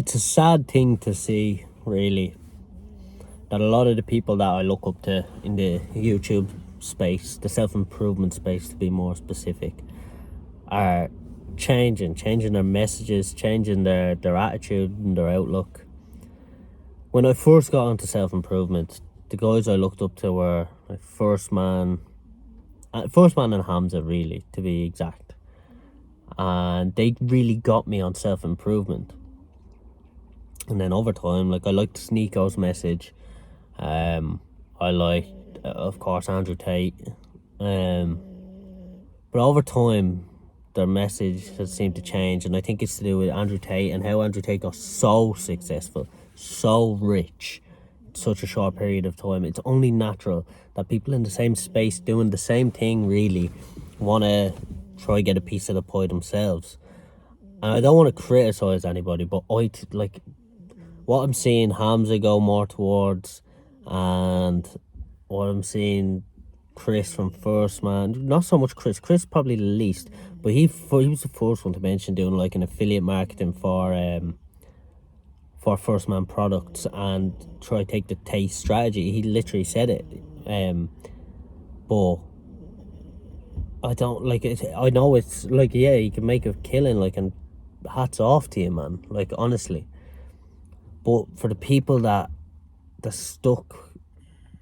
it's a sad thing to see, really, that a lot of the people that I look up to in the YouTube space, the self-improvement space to be more specific, are changing their messages, changing their attitude and their outlook. When I first got onto self-improvement, the guys I looked up to were like First Man and Hamza, really, to be exact. And they really got me on self-improvement. And then over time, like, I liked SNEAKO's message. I liked, of course, Andrew Tate. But over time, their message has seemed to change, and I think it's to do with Andrew Tate and how Andrew Tate got so successful, so rich in such a short period of time. It's only natural that people in the same space doing the same thing really want to try get a piece of the pie themselves. And I don't want to criticize anybody, but like what I'm seeing Hamza go more towards, and what I'm seeing Chris from First Man, not so much Chris probably the least, but he was the first one to mention doing like an affiliate marketing for First Man products and try to take the taste strategy. He literally said it. But I don't like it. I know it's like, yeah, you can make a killing, like, and hats off to you, man, like, honestly. But for the people that stuck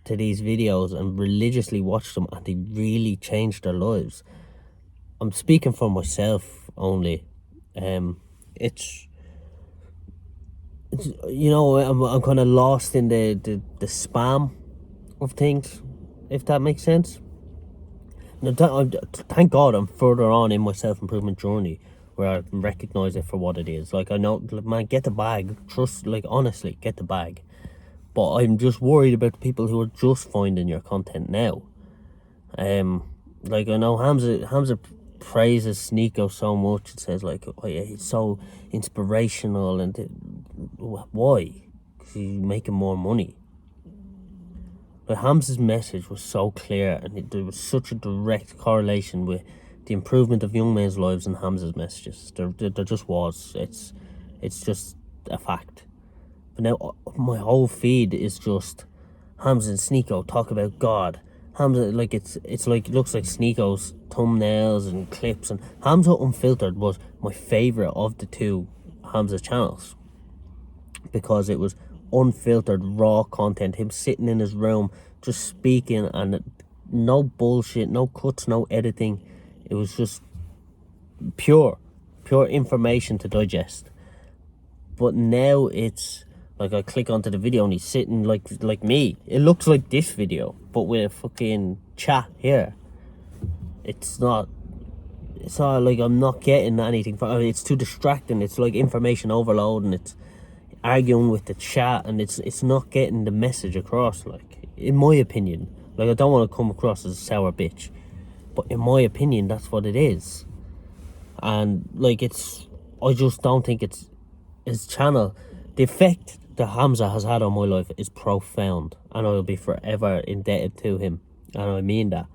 to these videos and religiously watched them and they really changed their lives, I'm speaking for myself only. It's you know, I'm kind of lost in the spam of things, if that makes sense. Now, thank God I'm further on in my self-improvement journey where I recognise it for what it is. Like, I know, man, get the bag. Trust, like, honestly, get the bag. But I'm just worried about the people who are just finding your content now. Like, I know Hamza praises SNEAKO so much. It says, like, oh yeah, he's so inspirational, and why? Because he's making more money. But Hamza's message was so clear, and there was such a direct correlation with the improvement of young men's lives and Hamza's messages. There just was. It's just a fact. But now my whole feed is just Hamza and SNEAKO talk about God. Hamza, like, it's like, it looks like SNEAKO's thumbnails and clips, and Hamza Unfiltered was my favourite of the two Hamza channels, because it was unfiltered, raw content, him sitting in his room just speaking, and no bullshit, no cuts, no editing. It was just pure information to digest. But now it's like, I click onto the video and he's sitting like me. It looks like this video, but with a fucking chat here. It's not like I'm not getting anything from it. It's too distracting. It's like information overload, and it's arguing with the chat, and it's not getting the message across, like, in my opinion. Like, I don't want to come across as a sour bitch, but in my opinion, that's what it is. And like, I just don't think it's his channel. The effect that Hamza has had on my life is profound, and I will be forever indebted to him, and I mean that.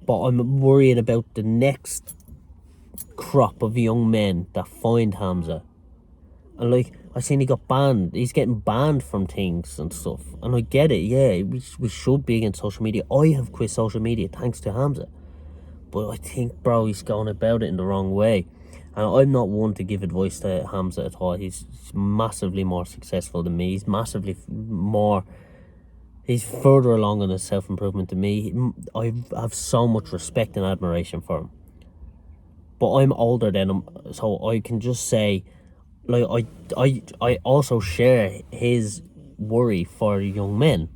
But I'm worried about the next crop of young men that find Hamza. And like, I seen he got banned. He's getting banned from things and stuff. And I get it, yeah, we should be against social media. I have quit social media thanks to Hamza. But I think, bro, he's going about it in the wrong way. And I'm not one to give advice to Hamza at all. He's massively more successful than me. He's further along in his self-improvement than me. I have so much respect and admiration for him. But I'm older than him, so I can just say, like, I also share his worry for young men.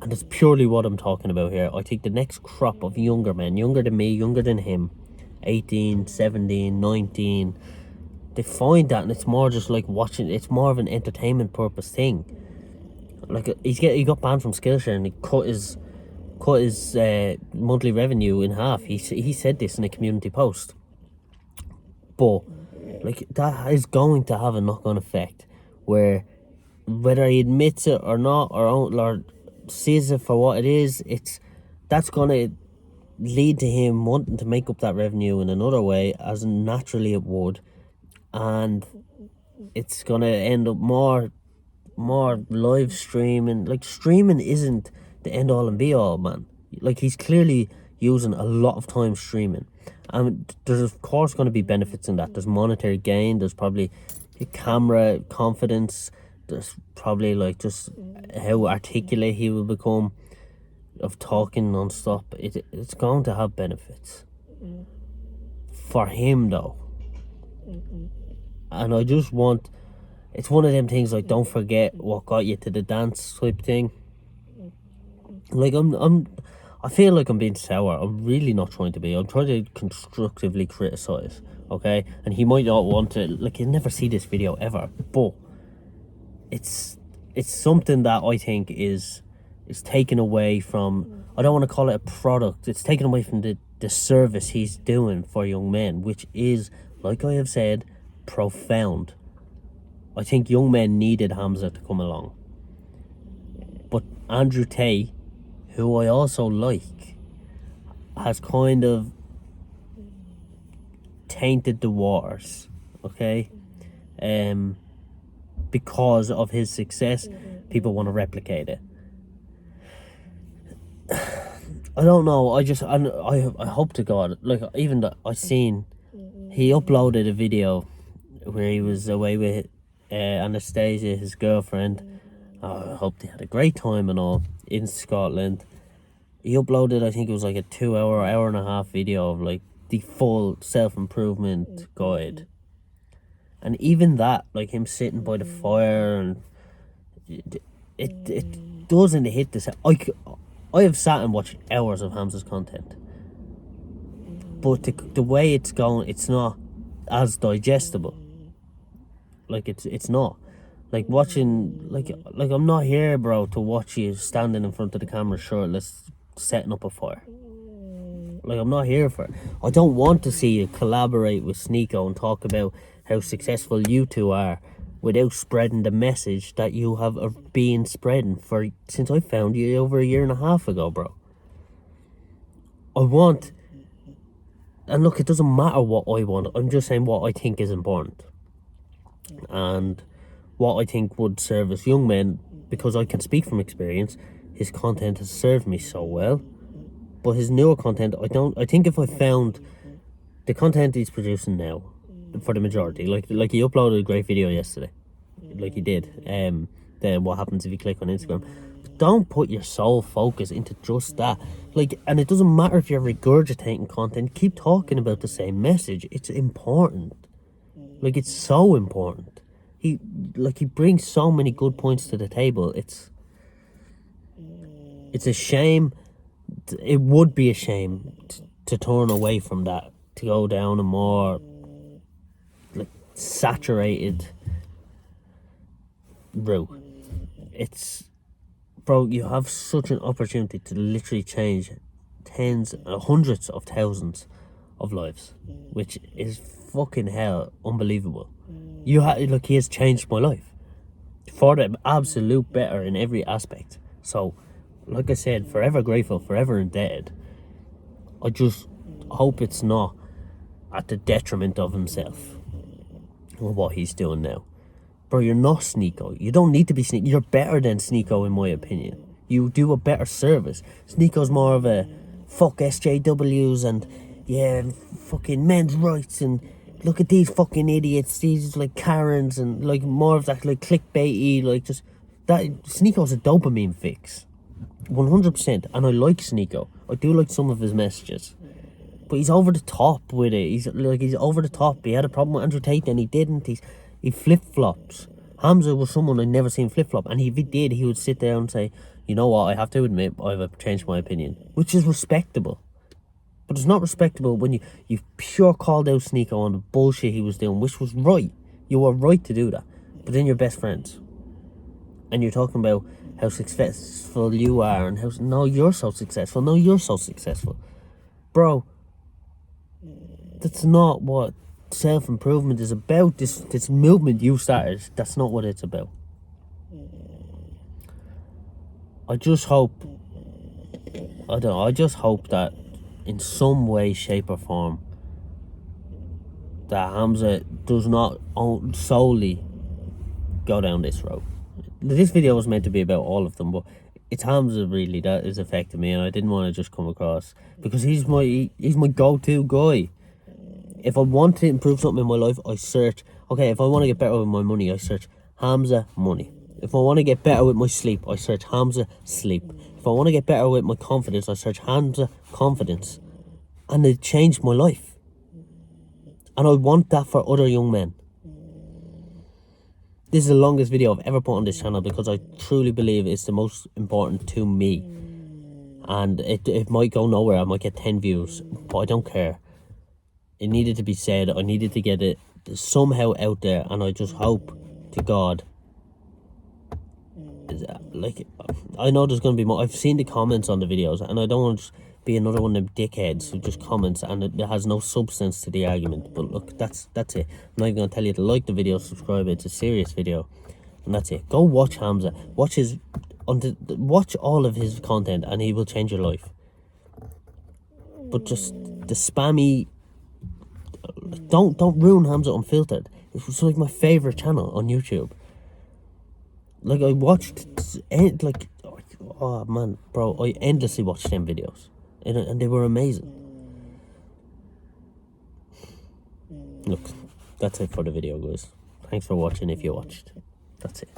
And it's purely what I'm talking about here. I think the next crop of younger men, younger than me, younger than him, 18, 17, 19, they find that, and it's more just like watching. It's more of an entertainment purpose thing. Like, he got banned from Skillshare, and he cut his monthly revenue in half. He said this in a community post. But like, that is going to have a knock-on effect, where whether he admits it or not, or sees it for what it is, that's gonna lead to him wanting to make up that revenue in another way, as naturally it would. And it's gonna end up more live streaming. Like, streaming isn't the end all and be all, man. Like, he's clearly using a lot of time streaming, and there's of course going to be benefits in that. There's monetary gain, there's probably camera confidence, there's probably like just how articulate he will become of talking non-stop. It's going to have benefits for him though, and I just want, it's one of them things like, don't forget what got you to the dance type thing. Like, I feel like I'm being sour. I'm really not trying to be. I'm trying to constructively criticize, okay? And he might not want to, like, he'll never see this video ever, but it's something that I think is taken away from, I don't want to call it a product, it's taken away from the service he's doing for young men, which is, like I have said, profound. I think young men needed Hamza to come along. But Andrew Tate, who I also like, has kind of tainted the waters, okay? Because of his success, people want to replicate it. I don't know, I hope to God, like, even that I seen, he uploaded a video where he was away with Anastasia, his girlfriend. I hope they had a great time and all in Scotland. He uploaded, I think it was like a 2 hour, hour and a half video of like the full self-improvement guide. And even that, like him sitting by the fire, and it doesn't hit this. I have sat and watched hours of Hamza's content, but the way it's going, it's not as digestible. Like, it's not. Like, watching, like I'm not here, bro, to watch you standing in front of the camera shirtless, setting up a fire. Like, I'm not here for it. I don't want to see you collaborate with SNEAKO and talk about how successful you two are without spreading the message that you have been spreading for since I found you over a year and a half ago, bro. I want, and look, it doesn't matter what I want. I'm just saying what I think is important, and what I think would service young men, because I can speak from experience. His content has served me so well, but his newer content, I think if I found the content he's producing now, for the majority, like he uploaded a great video yesterday, like he did, the what happens if you click on Instagram. But don't put your sole focus into just that. Like, and it doesn't matter if you're regurgitating content, keep talking about the same message. It's important. Like, it's so important. He brings so many good points to the table. It's a shame. It would be a shame to turn away from that, to go down a more like saturated route. It's, bro, you have such an opportunity to literally change hundreds of thousands of lives, which is fucking hell unbelievable. He has changed my life for the absolute better in every aspect. So, like I said, forever grateful, forever indebted. I just hope it's not at the detriment of himself or what he's doing now. Bro, you're not SNEAKO. You don't need to be SNEAKO. You're better than SNEAKO, in my opinion. You do a better service. SNEAKO's more of a fuck SJWs and yeah, fucking men's rights and look at these fucking idiots, these like Karens, and like more of that like clickbaity, like just that. SNEAKO's a dopamine fix, 100%. And I like SNEAKO. I do like some of his messages, but he's over the top with it. He's over the top. He had a problem with Andrew Tate, and he didn't. He flip flops. Hamza was someone I'd never seen flip flop, and if he did, he would sit there and say, "You know what? I have to admit, I've changed my opinion," which is respectable. But it's not respectable when you pure called out SNEAKO on the bullshit he was doing, which was right. You were right to do that. But then you're best friends, and you're talking about how successful you are, and how no, you're so successful. No, you're so successful, bro. That's not what self-improvement is about. This movement you started, that's not what it's about. I just hope that in some way, shape or form, that Hamza does not solely go down this road. This video was meant to be about all of them, but it's Hamza really that is affecting me, and I didn't want to just come across, because he's my go-to guy. If I want to improve something in my life, I search. Okay, if I want to get better with my money, I search Hamza money. If I want to get better with my sleep, I search Hamza sleep. If I want to get better with my confidence, I search Hamza confidence. And it changed my life. And I want that for other young men. This is the longest video I've ever put on this channel, because I truly believe it's the most important to me. And it might go nowhere. I might get 10 views, but I don't care. It needed to be said. I needed to get it somehow out there, and I just hope to God. Like, I know there's going to be more. I've seen the comments on the videos, and I don't want to be another one of them dickheads who just comments and it has no substance to the argument. But look, that's it. I'm not even going to tell you to like the video, subscribe. It's a serious video, and that's it. Go watch Hamza. Watch watch all of his content, and he will change your life. But just the spammy, don't ruin Hamza Unfiltered. It was like my favorite channel on YouTube. Like, I watched, like, oh man, bro, I endlessly watched them videos, and they were amazing. Look, that's it for the video, guys. Thanks for watching if you watched. That's it.